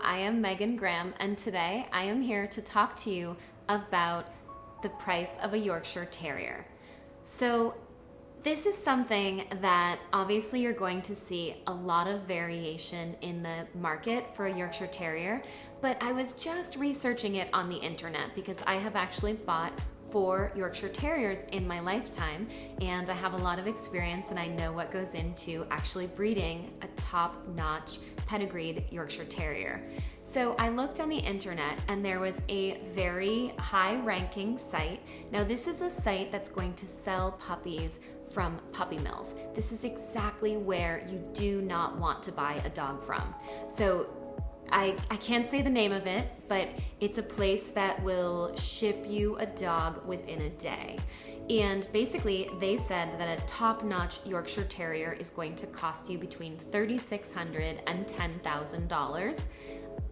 I am Megan Graham, and today I am here to talk to you about the price of a Yorkshire Terrier. So this is something that obviously you're going to see a lot of variation in the market for a Yorkshire Terrier, but I was just researching it on the internet because I have actually bought 4 Yorkshire Terriers in my lifetime, and I have a lot of experience and I know what goes into actually breeding a top-notch pedigreed Yorkshire Terrier. So I looked on the internet and there was a very high-ranking site. Now this is a site that's going to sell puppies from puppy mills. This is exactly where you do not want to buy a dog from. So I can't say the name of it, but it's a place that will ship you a dog within a day. And basically, they said that a top-notch Yorkshire Terrier is going to cost you between $3,600 and $10,000.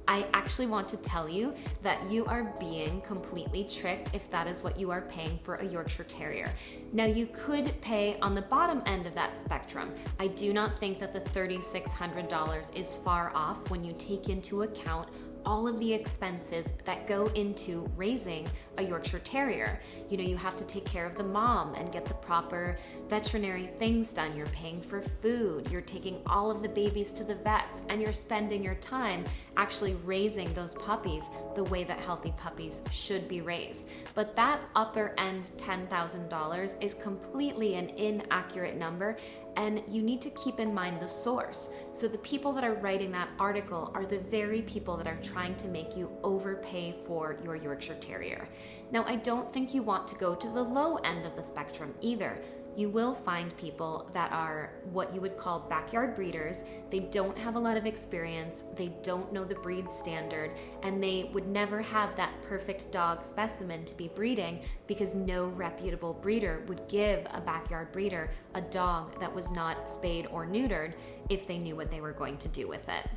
I actually want to tell you that you are being completely tricked if that is what you are paying for a Yorkshire Terrier. Now, you could pay on the bottom end of that spectrum. I do not think that the $3,600 is far off when you take into account all of the expenses that go into raising a Yorkshire Terrier. You know, you have to take care of the mom and get the proper veterinary things done. You're paying for food, you're taking all of the babies to the vets, and you're spending your time actually raising those puppies the way that healthy puppies should be raised. But that upper end $10,000 is completely an inaccurate number, and you need to keep in mind the source. So the people that are writing that article are the very people that are trying to make you overpay for your Yorkshire Terrier. Now, I don't think you want to go to the low end of the spectrum either. You will find people that are what you would call backyard breeders. They don't have a lot of experience, they don't know the breed standard, and they would never have that perfect dog specimen to be breeding because no reputable breeder would give a backyard breeder a dog that was not spayed or neutered if they knew what they were going to do with it.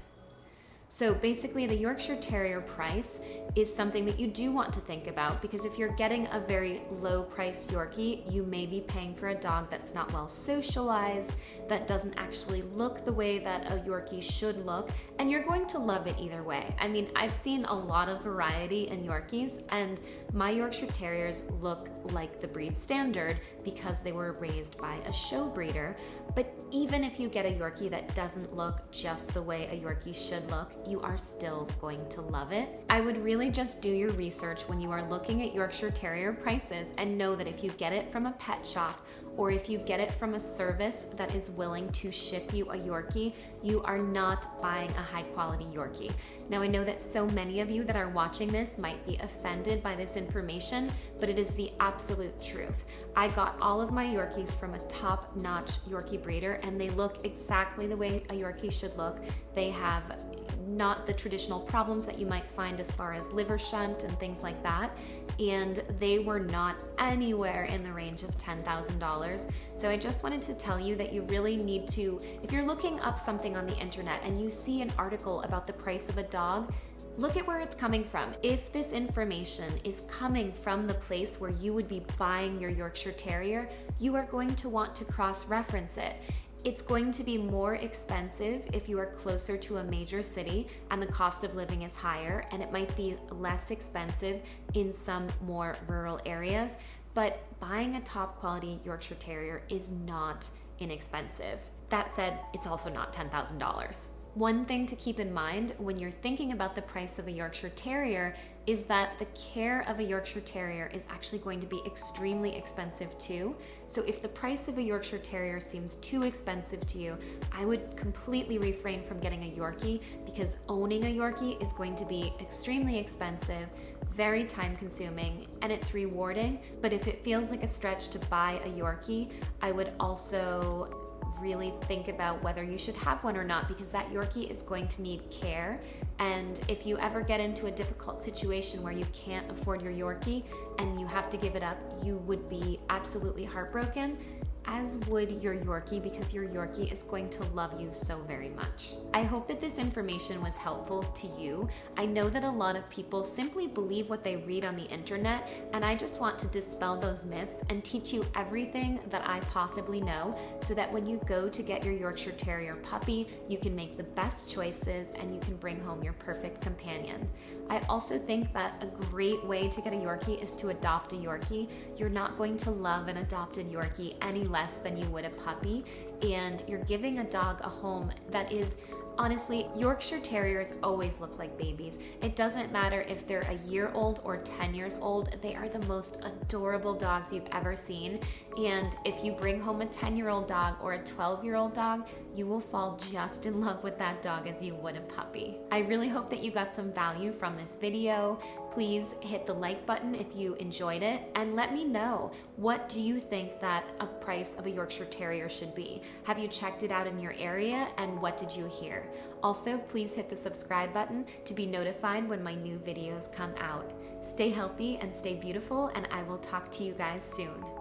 So basically, the Yorkshire Terrier price is something that you do want to think about, because if you're getting a very low-priced Yorkie, you may be paying for a dog that's not well socialized, that doesn't actually look the way that a Yorkie should look, and you're going to love it either way. I mean, I've seen a lot of variety in Yorkies, and my Yorkshire Terriers look like the breed standard because they were raised by a show breeder. But even if you get a Yorkie that doesn't look just the way a Yorkie should look, you are still going to love it. I would really just do your research when you are looking at Yorkshire Terrier prices and know that if you get it from a pet shop or if you get it from a service that is willing to ship you a Yorkie, you are not buying a high quality Yorkie. Now, I know that so many of you that are watching this might be offended by this information, but it is the absolute truth. I got all of my Yorkies from a top-notch Yorkie breeder, and they look exactly the way a Yorkie should look. They have not the traditional problems that you might find as far as liver shunt and things like that, and they were not anywhere in the range of $10,000. So I just wanted to tell you that you really need to, if you're looking up something on the internet and you see an article about the price of a dog, look at where it's coming from. If this information is coming from the place where you would be buying your Yorkshire Terrier, you are going to want to cross-reference it. It's going to be more expensive if you are closer to a major city and the cost of living is higher, and it might be less expensive in some more rural areas. But buying a top quality Yorkshire Terrier is not inexpensive. That said, it's also not $10,000. One thing to keep in mind when you're thinking about the price of a Yorkshire Terrier is that the care of a Yorkshire Terrier is actually going to be extremely expensive too. So if the price of a Yorkshire Terrier seems too expensive to you, I would completely refrain from getting a Yorkie, because owning a Yorkie is going to be extremely expensive, very time consuming, and it's rewarding. But if it feels like a stretch to buy a Yorkie, I would also really think about whether you should have one or not, because that Yorkie is going to need care. And if you ever get into a difficult situation where you can't afford your Yorkie and you have to give it up, you would be absolutely heartbroken. as would your Yorkie, because your Yorkie is going to love you so very much. I hope that this information was helpful to you. I know that a lot of people simply believe what they read on the internet, and I just want to dispel those myths and teach you everything that I possibly know so that when you go to get your Yorkshire Terrier puppy, you can make the best choices and you can bring home your perfect companion. I also think that a great way to get a Yorkie is to adopt a Yorkie. You're not going to love an adopted Yorkie any less than you would a puppy, and you're giving a dog a home that is, honestly, Yorkshire Terriers always look like babies. It doesn't matter if they're a year old or 10 years old, they are the most adorable dogs you've ever seen. And if you bring home a 10-year-old dog or a 12-year-old dog, you will fall just in love with that dog as you would a puppy. I really hope that you got some value from this video. Please hit the like button if you enjoyed it, and let me know, what do you think that a price of a Yorkshire Terrier should be? Have you checked it out in your area, and what did you hear? Also, please hit the subscribe button to be notified when my new videos come out. Stay healthy and stay beautiful, and I will talk to you guys soon.